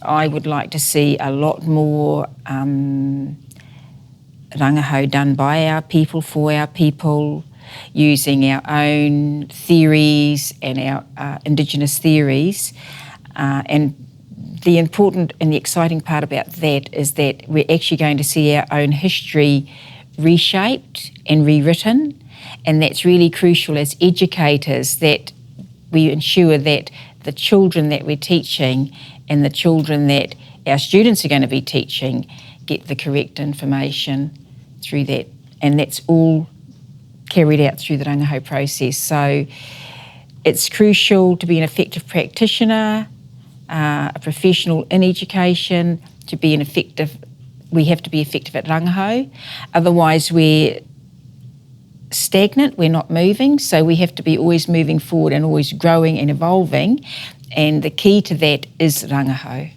I would like to see a lot more Rangahau done by our people, for our people, using our own theories and our Indigenous theories. And the important and the exciting part about that is that we're actually going to see our own history reshaped and rewritten, and that's really crucial as educators, that we ensure that the children that we're teaching and the children that our students are going to be teaching get the correct information through that, and that's all carried out through the Rangahau process. So it's crucial to be an effective practitioner, a professional in education. We have to be effective at Rangahau, otherwise we're stagnant, we're not moving, so we have to be always moving forward and always growing and evolving, and the key to that is Rangahau.